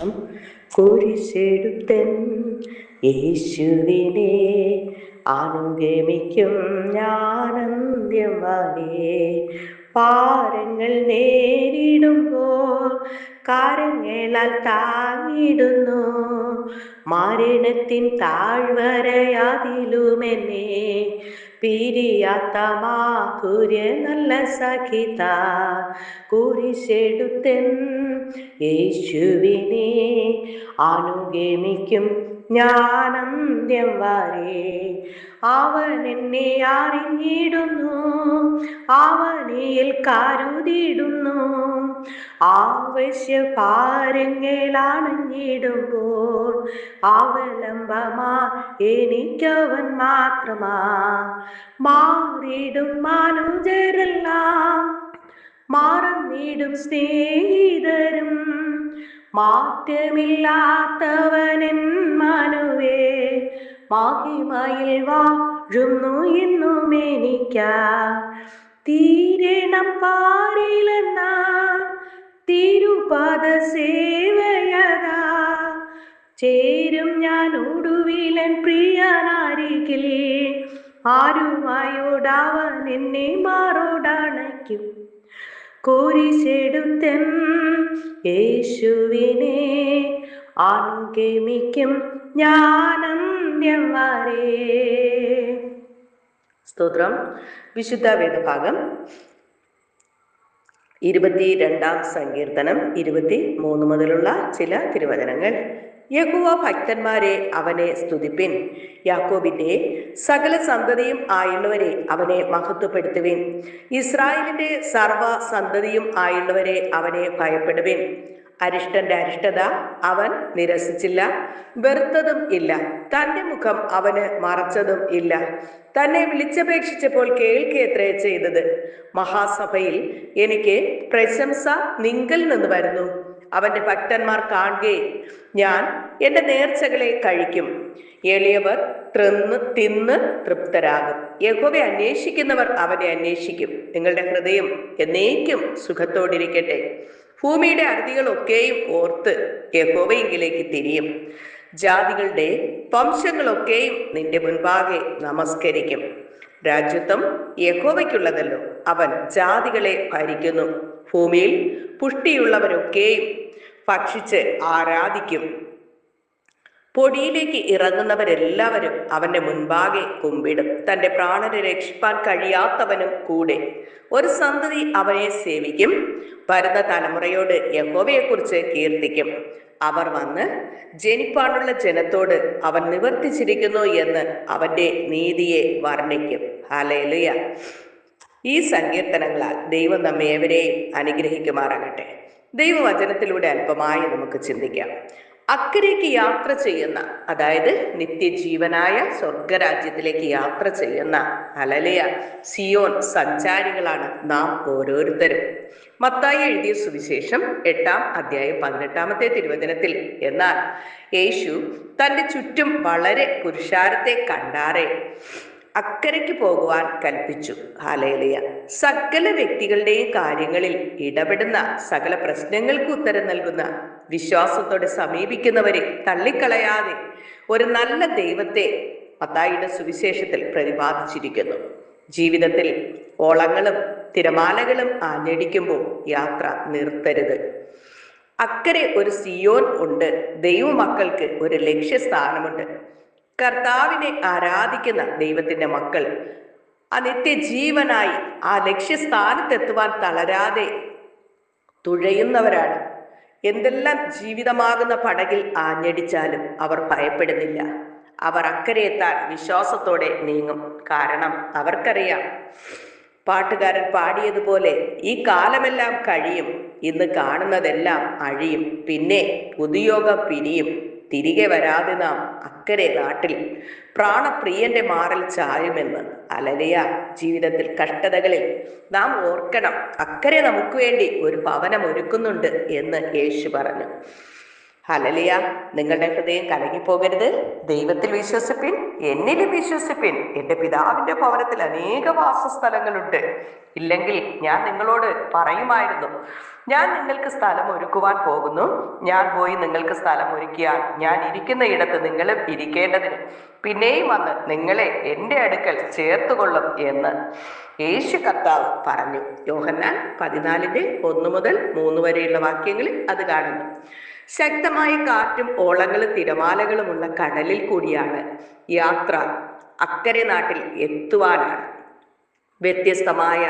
സ്തോത്രം. കുരിശെടുത്തൻ യേശുവിനെ അനുഗമിക്കും ഞാനന്ത്യം വരെ. ഭാരങ്ങൾ നേരിടുമ്പോൾ കരങ്ങളാൽ താങ്ങിടുന്നു, മരണത്തിൻ താഴ്വരയതിലുമെന്നെ പിരിയാത്ത മാധുര്യ നല്ല സഖിത. കുരിശെടുത്തൻ യേശുവിനെ അനുഗമിക്കും ഞാനന്ത്യം വരെ. അവൻ എന്നെ അറിഞ്ഞിടുന്നു, അവനിൽ കരുതിടുന്നു, ആവശ്യ ഭാരങ്ങളണിഞ്ഞിടുമ്പോൾ അവലംബമാ എനിക്കവൻ മാത്രമാ. മാറിടും മനുജരെല്ലാം, മറന്നിടും സ്നേഹിതരും, മാറ്റമില്ലാത്തവനൻ മനുവേ മഹിമയിൽ വാഴുന്നു ഇന്നും എനിക്കാ. തീരണം പാരിലെന്ന തിരുപദ സേവയതാ, ചേരും ഞാൻ ഒടുവിലൻ പ്രിയനരികിൽ, ആരുമായോടവൻ എന്നെ മാറോടണയ്ക്കും. കുരിശെടുത്തൻ യേശുവിനെ അനുഗമിക്കും ഞാനന്ത്യം വരെ. സ്തോത്രം. വിശുദ്ധ വേദഭാഗം 22-ാം സങ്കീർത്തനം 23 മുതലുള്ള ചില തിരുവചനങ്ങൾ. യഹോവ ഭക്തന്മാരെ അവനെ സ്തുതിപ്പിൻ, യാക്കോബിന്റെ സകല സന്തതിയും ആയുള്ളവരെ അവനെ മഹത്വപ്പെടുത്തുവിൻ. ഇസ്രായേലിന്റെ സർവ്വ സന്തതിയും ആയുള്ളവരെ അവനെ ഭയപ്പെടുവിൻ. അരിഷ്ടന്റെ അരിഷ്ടത അവൻ നിരസിച്ചില്ല, വെറുത്തതും ഇല്ല. തന്റെ മുഖം അവന് മറച്ചതും ഇല്ല. തന്നെ വിളിച്ചപേക്ഷിച്ചപ്പോൾ കേൾക്കുകയത്രേ ചെയ്തത്. മഹാസഭയിൽ എനിക്ക് പ്രശംസ നിങ്കൽ നിന്ന് വരുന്നു. അവന്റെ ഭക്തന്മാർ കാണുകയും ഞാൻ എന്റെ നേർച്ചകളെ കഴിക്കും. എളിയവർ തിന്ന് തൃപ്തരാകും. യഹോവയെ അന്വേഷിക്കുന്നവർ അവനെ അന്വേഷിക്കും. നിങ്ങളുടെ ഹൃദയം എന്നേക്കും സുഖത്തോടിരിക്കട്ടെ. ഭൂമിയുടെ അറുതികളൊക്കെയും ഓർത്ത് യഹോവയെങ്കിലേക്ക് തിരിയും. ജാതികളുടെ വംശങ്ങളൊക്കെയും നിന്റെ മുൻപാകെ നമസ്കരിക്കും. രാജ്യത്വം യഹോവയ്ക്കുള്ളതല്ലോ, അവൻ ജാതികളെ ഭരിക്കുന്നു. ഭൂമിയിൽ പുഷ്ടിയുള്ളവരൊക്കെയും ഭക്ഷിച്ച് ആരാധിക്കും. പൊടിയിലേക്ക് ഇറങ്ങുന്നവരെല്ലാവരും അവന്റെ മുൻപാകെ കുമ്പിടും. തന്റെ പ്രാണനെ രക്ഷിപ്പാൻ കഴിയാത്തവനും കൂടെ ഒരു സന്തതി അവനെ സേവിക്കും. വരുന്ന തലമുറയോട് യഹോവയെക്കുറിച്ച് കീർത്തിക്കും. അവർ വന്ന് ജനിപ്പാനുള്ള ജനത്തോട് അവൻ നിവർത്തിച്ചിരിക്കുന്നു എന്ന് അവന്റെ നീതിയെ വർണ്ണിക്കും. ഹല്ലേലൂയ. ഈ സങ്കീർത്തനങ്ങളാൽ ദൈവം നമ്മെ ഏവരെയും അനുഗ്രഹിക്കുമാറാകട്ടെ. ദൈവവചനത്തിലൂടെ അല്പമായി നമുക്ക് ചിന്തിക്കാം. അക്കരയ്ക്ക് യാത്ര ചെയ്യുന്ന, അതായത് നിത്യജീവനായ സ്വർഗരാജ്യത്തിലേക്ക് യാത്ര ചെയ്യുന്ന ഹല്ലേലൂയ സിയോൻ സഞ്ചാരികളാണ് നാം ഓരോരുത്തരും. മത്തായി എഴുതിയ സുവിശേഷം 8-ാം അധ്യായം 18-ാമത്തെ തിരുവചനത്തിൽ, എന്നാൽ യേശു തന്റെ ചുറ്റും വളരെ പുരുഷാരത്തെ കണ്ടാറെ അക്കരയ്ക്ക് പോകുവാൻ കൽപ്പിച്ചു. ഹല്ലേലൂയ. സകല വ്യക്തികളുടെയും കാര്യങ്ങളിൽ ഇടപെടുന്ന, സകല പ്രശ്നങ്ങൾക്ക് ഉത്തരം നൽകുന്ന, വിശ്വാസത്തോടെ സമീപിക്കുന്നവരെ തള്ളിക്കളയാതെ ഒരു നല്ല ദൈവത്തെ മത്തായിയുടെ സുവിശേഷത്തിൽ പ്രതിപാദിച്ചിരിക്കുന്നു. ജീവിതത്തിൽ ഓളങ്ങളും തിരമാലകളും ആഞ്ഞടിക്കുമ്പോൾ യാത്ര നിർത്തരുത്. അക്കരെ ഒരു സിയോൻ ഉണ്ട്. ദൈവമക്കൾക്ക് ഒരു ലക്ഷ്യസ്ഥാനമുണ്ട്. കർത്താവിനെ ആരാധിക്കുന്ന ദൈവത്തിന്റെ മക്കൾ ആ നിത്യജീവനായി ആ ലക്ഷ്യസ്ഥാനത്തെത്തുവാൻ തളരാതെ തുഴയുന്നവരാണ്. എന്തെല്ലാം ജീവിതമാകുന്ന പടകിൽ ആഞ്ഞടിച്ചാലും അവർ ഭയപ്പെടുന്നില്ല. അവർ അക്കരെ എത്താൻ വിശ്വാസത്തോടെ നീങ്ങും. കാരണം അവർക്കറിയാം, പാട്ടുകാരൻ പാടിയതുപോലെ, ഈ കാലമെല്ലാം കഴിയും, ഇന്ന് കാണുന്നതെല്ലാം അഴിയും, പിന്നെ പുതുയോഗം പിരിയും. തിരികെ വരാതെ നാം അക്കരെ നാട്ടിൽ പ്രാണപ്രിയന്റെ മാറിൽ ചായുമെന്ന്. ഹല്ലേലൂയ. ജീവിതത്തിൽ കഷ്ടതകളിൽ നാം ഓർക്കണം, അക്കരെ നമുക്ക് വേണ്ടി ഒരു ഭവനം ഒരുക്കുന്നുണ്ട് എന്ന് യേശു പറഞ്ഞു. ഹല്ലേലൂയ. നിങ്ങളുടെ ഹൃദയം കലങ്ങിപ്പോകരുത്. ദൈവത്തിൽ വിശ്വസിപ്പിൻ, എന്നിലും വിശ്വസിപ്പിൻ. എൻ്റെ പിതാവിൻ്റെ ഭവനത്തിൽ അനേക വാസസ്ഥലങ്ങളുണ്ട്. ഇല്ലെങ്കിൽ ഞാൻ നിങ്ങളോട് പറയുമായിരുന്നു. ഞാൻ നിങ്ങൾക്ക് സ്ഥലം ഒരുക്കുവാൻ പോകുന്നു. ഞാൻ പോയി നിങ്ങൾക്ക് സ്ഥലം ഒരുക്കിയാൽ ഞാൻ ഇരിക്കുന്ന ഇടത്ത് നിങ്ങളും ഇരിക്കേണ്ടതിന് പിന്നെയും വന്ന് നിങ്ങളെ എൻ്റെ അടുക്കൽ ചേർത്തുകൊള്ളും എന്ന് യേശു കർത്താവ് പറഞ്ഞു. യോഹന്നാൻ 14:1-3 വരെയുള്ള വാക്യങ്ങളിൽ അത് കാണുന്നു. ശക്തമായ കാറ്റും ഓളങ്ങളും തിരമാലകളുമുള്ള കടലിൽ കൂടിയാണ് യാത്ര. അക്കരെ നാട്ടിൽ എത്തുവാനാണ്. വ്യത്യസ്തമായ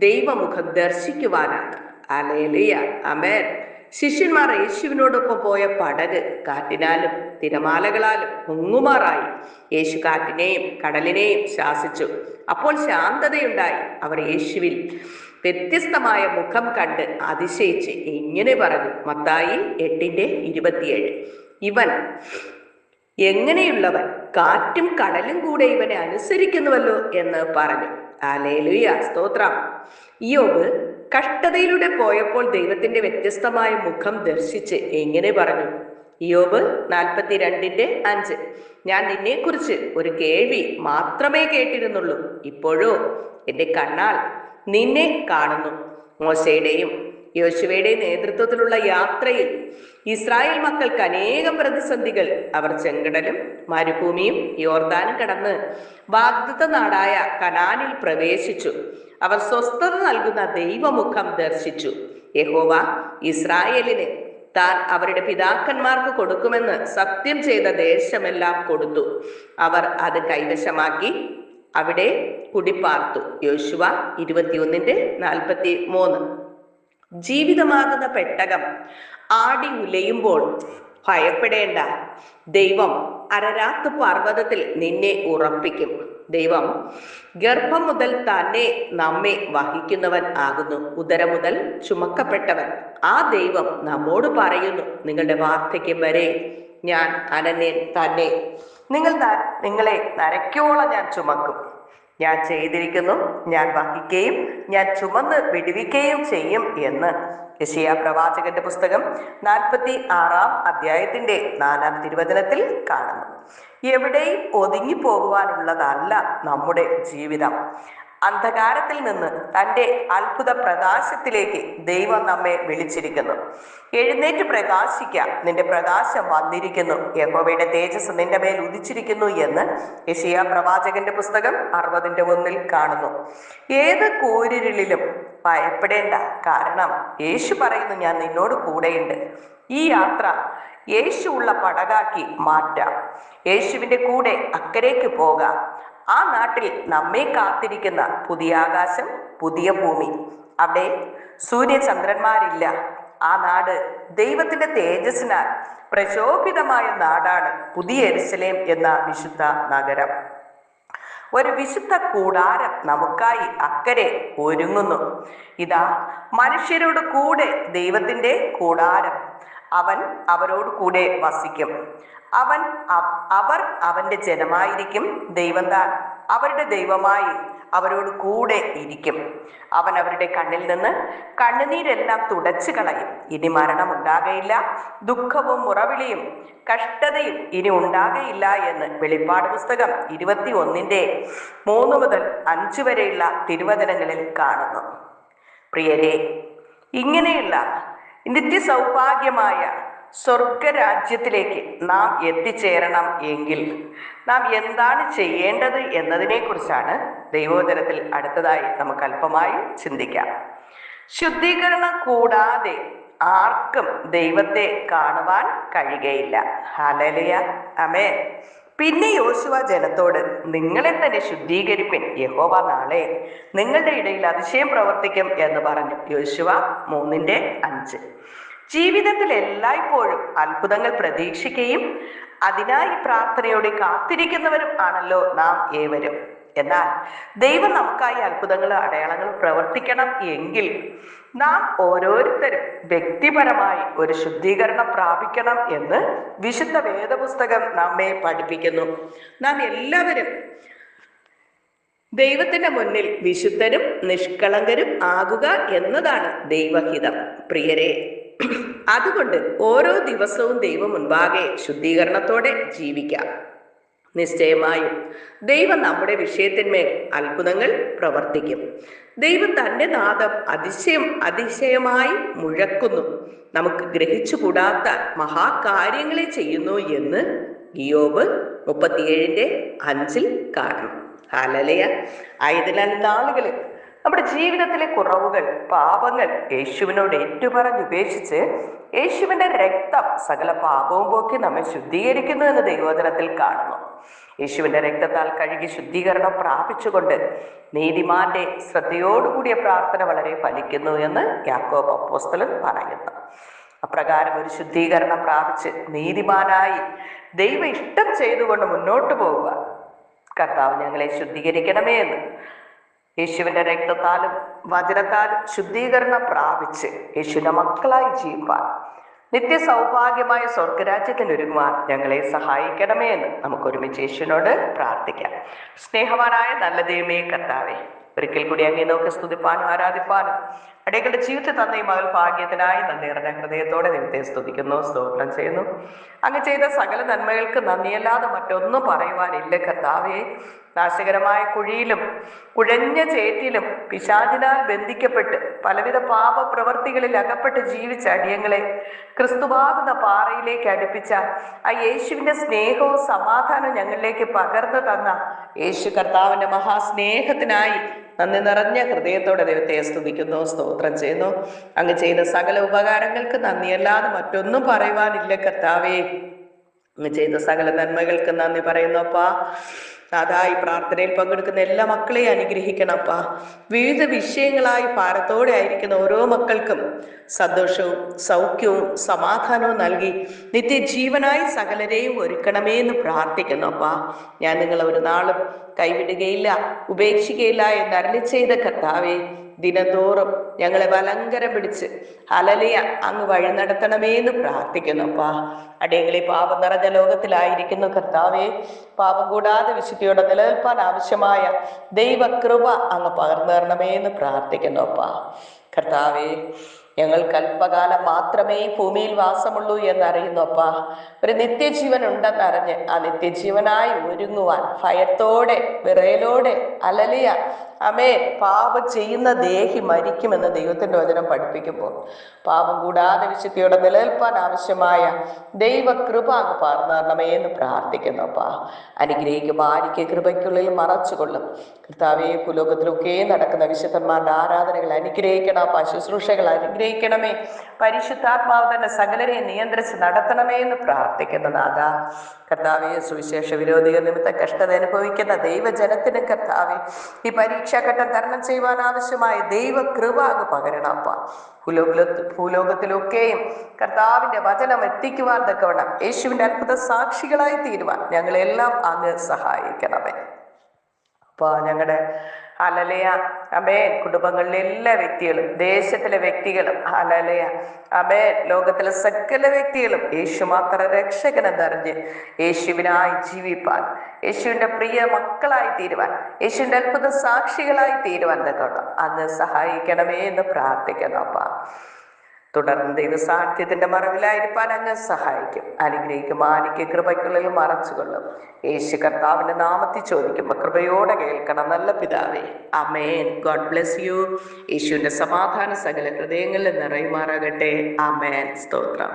ദൈവമുഖം ദർശിക്കുവാനാണ്. ഹല്ലേലൂയ, ആമേൻ. ശിഷ്യന്മാർ യേശുവിനോടൊപ്പം പോയ പടക് കാറ്റിനാലും തിരമാലകളാലും മുങ്ങുമാറായി. യേശു കാറ്റിനെയും കടലിനെയും ശാസിച്ചു. അപ്പോൾ ശാന്തതയുണ്ടായി. അവർ യേശുവിൽ വ്യത്യസ്തമായ മുഖം കണ്ട് അതിശയിച്ച് ഇങ്ങനെ പറഞ്ഞു. മത്തായി 8:27. ഇവൻ എങ്ങനെയുള്ളവൻ, കാറ്റും കടലും കൂടെ ഇവനെ അനുസരിക്കുന്നുവല്ലോ എന്ന് പറഞ്ഞു. ഹല്ലേലൂയ, സ്തോത്രം. ഇയ്യോബ് കഷ്ടതയിലൂടെ പോയപ്പോൾ ദൈവത്തിന്റെ വ്യത്യസ്തമായ മുഖം ദർശിച്ച് എങ്ങനെ പറഞ്ഞു. ഇയ്യോബ് 42:5. ഞാൻ നിന്നെക്കുറിച്ച് ഒരു കേൾവി മാത്രമേ കേട്ടിരുന്നുള്ളൂ, ഇപ്പോഴോ എൻ്റെ കണ്ണാൽ നിന്നെ കാണുന്നു. മോശയുടെയും യോശുവയുടെയും നേതൃത്വത്തിലുള്ള യാത്രയിൽ ഇസ്രായേൽ മക്കൾക്ക് അനേകം പ്രതിസന്ധികൾ. അവർ ചെങ്കടലും മരുഭൂമിയും യോർദാനും കടന്ന് വാഗ്ദത്ത നാടായ കനാനിൽ പ്രവേശിച്ചു. അവർ സ്വസ്ഥത നൽകുന്ന ദൈവമുഖം ദർശിച്ചു. യഹോവ ഇസ്രായേലിന് താൻ അവരുടെ പിതാക്കന്മാർക്ക് കൊടുക്കുമെന്ന് സത്യം ചെയ്ത ദേശമെല്ലാം കൊടുത്തു. അവർ അത് കൈവശമാക്കി അവിടെ കുടിപ്പാർത്തു. യോശുവ 21:43. ജീവിതമാകുന്ന പെട്ടകം ആടി ഉലയുമ്പോൾ ഭയപ്പെടേണ്ട. ദൈവം അരരാത്ത് പർവ്വതത്തിൽ നിന്നെ ഉറപ്പിക്കും. ദൈവം ഗർഭം മുതൽ തന്നെ നമ്മെ വഹിക്കുന്നവൻ ആകുന്നു. ഉദരം മുതൽ ചുമക്കപ്പെട്ടവൻ. ആ ദൈവം നമ്മോട് പറയുന്നു, നിങ്ങളുടെ വാർദ്ധക്യം വരെ ഞാൻ അനന്യൻ തന്നെ. നിങ്ങളെ നരയ്ക്കോളം ഞാൻ ചുമക്കും. ഞാൻ ചെയ്തിരിക്കുന്നു, ഞാൻ വഹിക്കുകയും ഞാൻ ചുമന്ന് വിടുവിക്കുകയും ചെയ്യും എന്ന് യെശയ്യാ പ്രവാചകന്റെ പുസ്തകം 46-4 തിരുവചനത്തിൽ കാണുന്നു. എവിടെയും ഒതുങ്ങിപ്പോകുവാനുള്ളതല്ല നമ്മുടെ ജീവിതം. അന്ധകാരത്തിൽ നിന്ന് തൻ്റെ അത്ഭുത പ്രകാശത്തിലേക്ക് ദൈവം നമ്മെ വിളിച്ചിരിക്കുന്നു. എഴുന്നേറ്റ് പ്രകാശിക്കാം, നിന്റെ പ്രകാശം വന്നിരിക്കുന്നു, യഹോവയുടെ തേജസ് നിന്റെ മേൽ ഉദിച്ചിരിക്കുന്നു എന്ന് യെശയ്യാ പ്രവാചകന്റെ പുസ്തകം 60:1 കാണുന്നു. ഏത് കൂരിരുളിലും ഭയപ്പെടേണ്ട, കാരണം യേശു പറയുന്നു, ഞാൻ നിന്നോട് കൂടെയുണ്ട്. ഈ യാത്ര യേശു ഉള്ള പടകാക്കി മാറ്റാം. യേശുവിൻ്റെ കൂടെ അക്കരയ്ക്ക് പോകാം. ആ നാട്ടിൽ നമ്മെ കാത്തിരിക്കുന്ന പുതിയ ആകാശം, പുതിയ ഭൂമി. അവിടെ സൂര്യചന്ദ്രന്മാരില്ല. ആ നാട് ദൈവത്തിന്റെ തേജസ്സിനാൽ പ്രശോഭിതമായ നാടാണ് പുതിയ യെരൂശലേം എന്ന വിശുദ്ധ നഗരം. ഒരു വിശുദ്ധ കൂടാരം നമുക്കായി അക്കരെ ഒരുങ്ങുന്നു. ഇതാ, മനുഷ്യരോട് കൂടെ ദൈവത്തിന്റെ കൂടാരം. അവൻ അവരോട് കൂടെ വസിക്കും. അവർ അവന്റെ ജനമായിരിക്കും. ദൈവം താൻ അവരുടെ ദൈവമായി അവരോട് കൂടെ ഇരിക്കും. അവൻ അവരുടെ കണ്ണിൽ നിന്ന് കണ്ണുനീരെല്ലാം തുടച്ചു കളയും. ഇനി മരണം ഉണ്ടാകയില്ല, ദുഃഖവും മുറവിളിയും കഷ്ടതയും ഇനി ഉണ്ടാകയില്ല എന്ന് വെളിപ്പാട് പുസ്തകം 21:3-5 വരെയുള്ള തിരുവചനങ്ങളിൽ കാണുന്നു. പ്രിയരെ, ഇങ്ങനെയുള്ള നിത്യസൗഭാഗ്യമായ സ്വർഗരാജ്യത്തിലേക്ക് നാം എത്തിച്ചേരണം എങ്കിൽ നാം എന്താണ് ചെയ്യേണ്ടത് എന്നതിനെക്കുറിച്ചാണ് ദൈവവചനത്തിൽ അടുത്തതായി നമുക്ക് അല്പമായി ചിന്തിക്കാം. ശുദ്ധീകരണം കൂടാതെ ആർക്കും ദൈവത്തെ കാണുവാൻ കഴിയുകയില്ല. ഹല്ലേലൂയ, ആമേൻ. പിന്നെ യോശുവ ജനത്തോട്, നിങ്ങളെ തന്നെ ശുദ്ധീകരിപ്പിൻ, യഹോവ നാളെ നിങ്ങളുടെ ഇടയിൽ അതിശയം പ്രവർത്തിക്കും എന്ന് പറഞ്ഞു. യോശുവ 3:5. ജീവിതത്തിൽ എല്ലായ്പ്പോഴും അത്ഭുതങ്ങൾ പ്രതീക്ഷിക്കുകയും അതിനായി പ്രാർത്ഥനയോടെ കാത്തിരിക്കുന്നവരും ആണല്ലോ നാം ഏവരും. എന്നാൽ ദൈവം നമുക്കായി അത്ഭുതങ്ങൾ, അടയാളങ്ങൾ പ്രവർത്തിക്കണം എങ്കിൽ നാം ഓരോരുത്തരും വ്യക്തിപരമായി ഒരു ശുദ്ധീകരണം പ്രാപിക്കണം എന്ന് വിശുദ്ധ വേദപുസ്തകം നമ്മെ പഠിപ്പിക്കുന്നു. നാം എല്ലാവരും ദൈവത്തിന്റെ മുന്നിൽ വിശുദ്ധരും നിഷ്കളങ്കരും ആകുക എന്നതാണ് ദൈവഹിതം. പ്രിയരെ, അതുകൊണ്ട് ഓരോ ദിവസവും ദൈവം മുൻപാകെ ശുദ്ധീകരണത്തോടെ ജീവിക്കാം. നിശ്ചയമായും ദൈവം നമ്മുടെ വിഷയത്തിന്മേൽ അത്ഭുതങ്ങൾ പ്രവർത്തിക്കും. ദൈവം തൻ്റെ നാദം അതിശയമായി മുഴക്കുന്നു, നമുക്ക് ഗ്രഹിച്ചുകൂടാത്ത മഹാകാര്യങ്ങളെ ചെയ്യുന്നു എന്ന് ഇയ്യോബ് 37:5 കാണും. ഹല്ലേലൂയ. ആയതിനാൽ നാളുകളിൽ നമ്മുടെ ജീവിതത്തിലെ കുറവുകൾ, പാപങ്ങൾ യേശുവിനോട് ഏറ്റുപറഞ്ഞുപേക്ഷിച്ച് യേശുവിന്റെ രക്തം സകല പാപവും പോക്കി നമ്മെ ശുദ്ധീകരിക്കുന്നു എന്ന് ദൈവവചനത്തിൽ കാണുന്നു. യേശുവിന്റെ രക്തത്താൽ കഴുകി ശുദ്ധീകരണം പ്രാപിച്ചുകൊണ്ട് നീതിമാന്റെ ശ്രദ്ധയോടുകൂടിയ പ്രാർത്ഥന വളരെ ഫലിക്കുന്നു എന്ന് യാക്കോബ് അപ്പോസ്തലൻ പറയുന്നു. അപ്രകാരം ഒരു ശുദ്ധീകരണം പ്രാപിച്ച് നീതിമാനായി ദൈവ ഇഷ്ടം ചെയ്തുകൊണ്ട് മുന്നോട്ട് പോവുക. കർത്താവ് ഞങ്ങളെ ശുദ്ധീകരിക്കണമേ എന്ന് യേശുവിന്റെ രക്തത്താലും വചനത്താലും ശുദ്ധീകരണം പ്രാപിച്ച് യേശുവിന്റെ മക്കളായി ജീവിപ്പാൻ, നിത്യ സൗഭാഗ്യമായ സ്വർഗരാജ്യത്തിനൊരുങ്ങുവാൻ ഞങ്ങളെ സഹായിക്കണമേ എന്ന് നമുക്കൊരുമിച്ച് യേശുവിനോട് പ്രാർത്ഥിക്കാം. സ്നേഹവാനായ നല്ല ദൈവമേ കർത്താവേ, ഒരിക്കൽ കൂടി അങ്ങേ നോക്കി സ്തുതിപ്പാനും ആരാധിപ്പാനും അടിയങ്ങളുടെ ജീവിതത്തിൽ തന്ന ഈ മകൾ ഭാഗ്യത്തിനായി നന്ദി നിറഞ്ഞ ഹൃദയത്തോടെ ദൈവത്തെ സ്തുതിക്കുന്നു, സ്തോത്രം ചെയ്യുന്നു. അങ്ങ് ചെയ്ത സകല നന്മകൾക്ക് നന്ദിയല്ലാതെ മറ്റൊന്നും പറയുവാനില്ല കർത്താവേ. നാശകരമായ കുഴിയിലും കുഴഞ്ഞ ചേറ്റിലും പിശാചിനാൽ ബന്ധിക്കപ്പെട്ട് പലവിധ പാപപ്രവർത്തികളിൽ അകപ്പെട്ട് ജീവിച്ച അടിയങ്ങളെ ക്രിസ്തുവാകുന്ന പാറയിലേക്ക് അടുപ്പിച്ച ആ യേശുവിന്റെ സ്നേഹവും സമാധാനവും ഞങ്ങളിലേക്ക് പകർന്നു തന്ന യേശു കർത്താവിന്റെ മഹാസ്നേഹത്തിനായി നന്ദി നിറഞ്ഞ ഹൃദയത്തോടെ ദൈവത്തെ സ്തുതിക്കുന്നു, സ്തോത്രം ചെയ്യുന്നു. അങ്ങ് ചെയ്ത സകല ഉപകാരങ്ങൾക്ക് നന്ദിയല്ലാതെ മറ്റൊന്നും പറയുവാനില്ല കർത്താവേ. അങ്ങ് ചെയ്ത സകല നന്മകൾക്ക് നന്ദി പറയുന്നപ്പാ. ഈ പ്രാർത്ഥനയിൽ പങ്കെടുക്കുന്ന എല്ലാ മക്കളെയും അനുഗ്രഹിക്കണപ്പാ. വിവിധ വിഷയങ്ങളായി ഭാരത്തോടെ ആയിരിക്കുന്ന ഓരോ മക്കൾക്കും സന്തോഷവും സൗഖ്യവും സമാധാനവും നൽകി നിത്യജീവനായി സകലരെയും ഒരുക്കണമേ എന്ന് പ്രാർത്ഥിക്കുന്നപ്പാ. ഞാൻ നിങ്ങളെ ഒരു നാളും കൈവിടുകയില്ല, ഉപേക്ഷിക്കുകയില്ല എന്ന് അരുളി ചെയ്ത കർത്താവേ, ദിനംതോറും ഞങ്ങളെ വലങ്കരം പിടിച്ച് ഹല്ലേലൂയ അങ്ങ് വഴി നടത്തണമേ എന്ന് പ്രാർത്ഥിക്കുന്നപ്പാ. അടിയങ്ങളെ പാപം നിറഞ്ഞ ലോകത്തിലായിരിക്കുന്നു കർത്താവേ. പാപം കൂടാതെ വിശുദ്ധിയോടെ നിലനിൽപ്പാൻ ആവശ്യമായ ദൈവകൃപ അങ്ങ് പകർന്നു തരണമേ എന്ന് പ്രാർത്ഥിക്കുന്നപ്പാ. കർത്താവേ, ഞങ്ങൾക്ക് അല്പകാലം മാത്രമേ ഈ ഭൂമിയിൽ വാസമുള്ളൂ എന്നറിയുന്നപ്പാ. ഒരു നിത്യജീവൻ ഉണ്ടെന്നറിഞ്ഞ് ആ നിത്യജീവനായി ഒരുങ്ങുവാൻ ഭയത്തോടെ വിറയലോടെ ഹല്ലേലൂയ ആമേൻ പാപം ചെയ്യുന്ന ദേഹി മരിക്കുമെന്ന് ദൈവത്തിന്റെ വചനം പഠിപ്പിക്കുമ്പോൾ പാപം കൂടാതെ വിശുദ്ധിയോടെ നിലനിൽപ്പാൻ ആവശ്യമായ ദൈവകൃപ അങ്ങ് പകർന്നു തരണമേ എന്ന് പ്രാർത്ഥിക്കുന്നപ്പാ. അനുഗ്രഹിക്കുമ്പോൾ ആരിക്ക് കൃപയ്ക്കുള്ളിൽ മറച്ചുകൊള്ളും കർത്താവേ. ഭൂലോകത്തിലൊക്കെ നടക്കുന്ന വിശുദ്ധന്മാരുടെ ആരാധനകൾ അനുഗ്രഹിക്കണപ്പാ, ശുശ്രൂഷകൾ അനുഗ്രഹിക്കണമേ. പരിശുദ്ധാത്മാവ് തന്നെ സകലരെയും നിയന്ത്രിച്ച് നടത്തണമേ എന്ന് പ്രാർത്ഥിക്കുന്ന നാഥ. കർത്താവെ, സുവിശേഷ വിരോധികൾ നിമിത്തം കഷ്ടത അനുഭവിക്കുന്ന ദൈവജനത്തിന് കർത്താവെ ഈ പരീക്ഷാഘട്ടം തരണം ചെയ്യുവാൻ ആവശ്യമായ ദൈവകൃപ അങ്ങ് പകരണപ്പ. ഭൂലോകത്തിലൊക്കെയും കർത്താവിന്റെ വചനം എത്തിക്കുവാൻ തക്കവണ്ണം യേശുവിന്റെ അത്ഭുത സാക്ഷികളായി തീരുവാൻ ഞങ്ങളെല്ലാം അങ്ങ് സഹായിക്കണമേ. അപ്പോൾ ഞങ്ങളുടെ ഹല്ലേലൂയ ആമേൻ കുടുംബങ്ങളിലെ എല്ലാ വ്യക്തികളും, ദേശത്തിലെ വ്യക്തികളും ഹല്ലേലൂയ ആമേൻ ലോകത്തിലെ സകല വ്യക്തികളും യേശു മാത്രം രക്ഷകനെന്നറിഞ്ഞ് യേശുവിനായി ജീവിപ്പാൻ, യേശുവിൻ്റെ പ്രിയ മക്കളായി തീരുവാൻ, യേശുവിൻ്റെ അത്ഭുത സാക്ഷികളായി തീരുവാൻ തക്കവണ്ണം അങ്ങ് സഹായിക്കണമേ എന്ന് പ്രാർത്ഥിക്കുന്നു അപ്പാ. തുടർന്ന് ദൈവസാന്നിധ്യത്തിന്റെ മറവിലായിരിക്കാൻ അങ്ങ് സഹായിക്കും. അനുഗ്രഹിക്കും, ആനിക്ക് കൃപയ്ക്കുള്ളിൽ മറച്ചുകൊള്ളും. യേശു കർത്താവിന്റെ നാമത്തിൽ ചോദിക്കുമ്പോൾ കൃപയോടെ കേൾക്കണം നല്ല പിതാവേ. ആമേൻ. God bless you. യേശുവിന്റെ സമാധാന സകല ഹൃദയങ്ങളിൽ നിറയുമാറാകട്ടെ. ആമേൻ. സ്തോത്രം.